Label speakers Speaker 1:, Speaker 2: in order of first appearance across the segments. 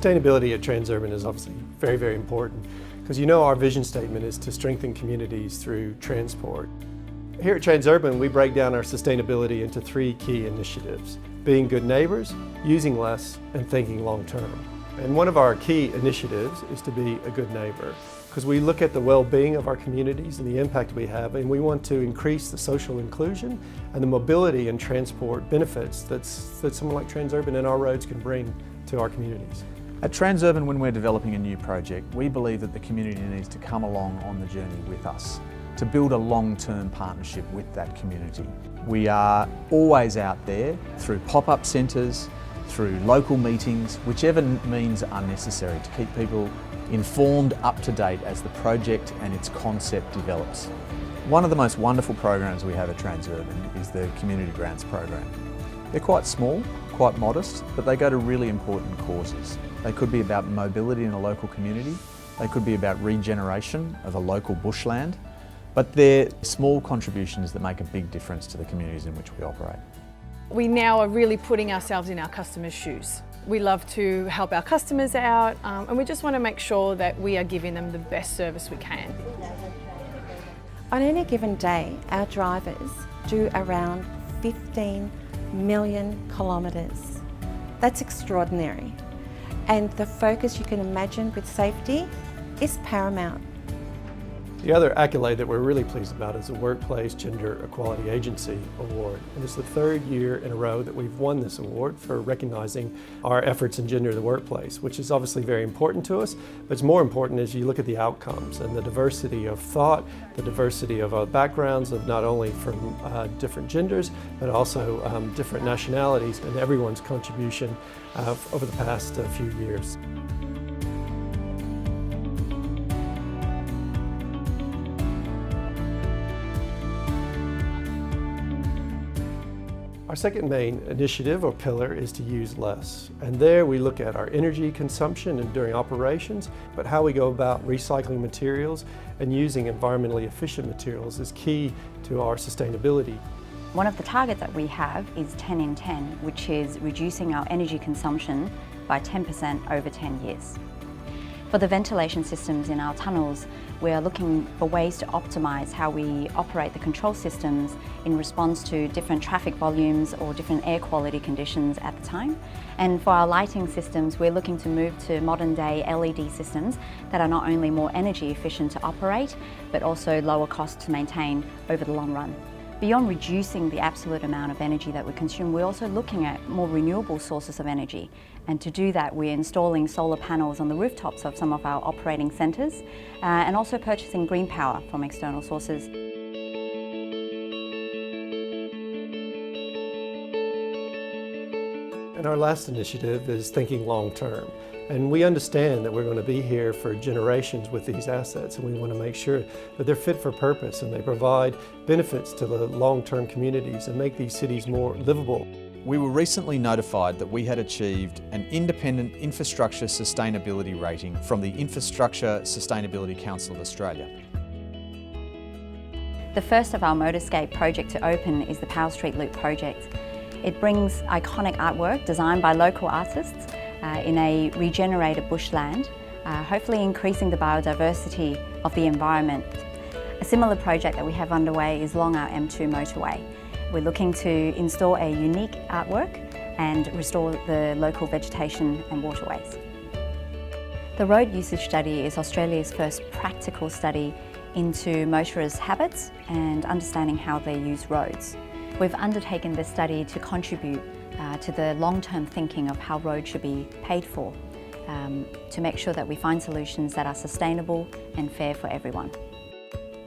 Speaker 1: Sustainability at Transurban is obviously very, very important because our vision statement is to strengthen communities through transport. Here at Transurban, we break down our sustainability into 3 key initiatives: being good neighbors, using less, and thinking long term. And one of our key initiatives is to be a good neighbor, because we look at the well-being of our communities and the impact we have, and we want to increase the social inclusion and the mobility and transport benefits that someone like Transurban and our roads can bring to our communities.
Speaker 2: At Transurban, when we're developing a new project, we believe that the community needs to come along on the journey with us to build a long-term partnership with that community. We are always out there through pop-up centres, through local meetings, whichever means are necessary to keep people informed, up to date as the project and its concept develops. One of the most wonderful programs we have at Transurban is the Community Grants program. They're quite small, quite modest, but they go to really important causes. They could be about mobility in a local community, they could be about regeneration of a local bushland, but they're small contributions that make a big difference to the communities in which we operate.
Speaker 3: We now are really putting ourselves in our customers' shoes. We love to help our customers out, and we just want to make sure that we are giving them the best service we can.
Speaker 4: On any given day, our drivers do around 15 million kilometres. That's extraordinary. And the focus you can imagine with safety is paramount.
Speaker 1: The other accolade that we're really pleased about is the Workplace Gender Equality Agency Award. And it's the 3rd year in a row that we've won this award for recognizing our efforts in gender in the workplace, which is obviously very important to us, but it's more important as you look at the outcomes and the diversity of thought, the diversity of backgrounds of not only from different genders, but also different nationalities, and everyone's contribution over the past few years. Our second main initiative or pillar is to use less. And there we look at our energy consumption and during operations, but how we go about recycling materials and using environmentally efficient materials is key to our sustainability.
Speaker 5: One of the targets that we have is 10 in 10, which is reducing our energy consumption by 10% over 10 years. For the ventilation systems in our tunnels, we are looking for ways to optimise how we operate the control systems in response to different traffic volumes or different air quality conditions at the time. And for our lighting systems, we're looking to move to modern day LED systems that are not only more energy efficient to operate, but also lower cost to maintain over the long run. Beyond reducing the absolute amount of energy that we consume, we're also looking at more renewable sources of energy. And to do that, we're installing solar panels on the rooftops of some of our operating centres and also purchasing green power from external sources.
Speaker 1: And our last initiative is thinking long term. And we understand that we're going to be here for generations with these assets, and we want to make sure that they're fit for purpose and they provide benefits to the long-term communities and make these cities more livable.
Speaker 2: We were recently notified that we had achieved an independent infrastructure sustainability rating from the Infrastructure Sustainability Council of Australia.
Speaker 5: The first of our Motorscape project to open is the Powell Street Loop project. It brings iconic artwork designed by local artists in a regenerated bushland, hopefully increasing the biodiversity of the environment. A similar project that we have underway is along our M2 motorway. We're looking to install a unique artwork and restore the local vegetation and waterways. The road usage study is Australia's first practical study into motorists' habits and understanding how they use roads. We've undertaken this study to contribute to the long-term thinking of how roads should be paid for, to make sure that we find solutions that are sustainable and fair for everyone.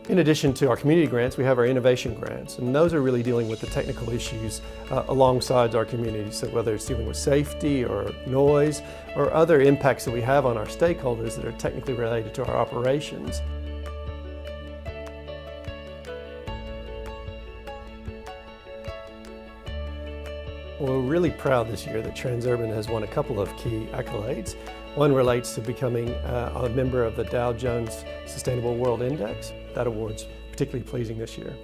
Speaker 1: In addition to our community grants, we have our innovation grants, and those are really dealing with the technical issues alongside our community. So whether it's dealing with safety or noise or other impacts that we have on our stakeholders that are technically related to our operations. Well, we're really proud this year that Transurban has won a couple of key accolades. One relates to becoming a member of the Dow Jones Sustainable World Index. That award's particularly pleasing this year.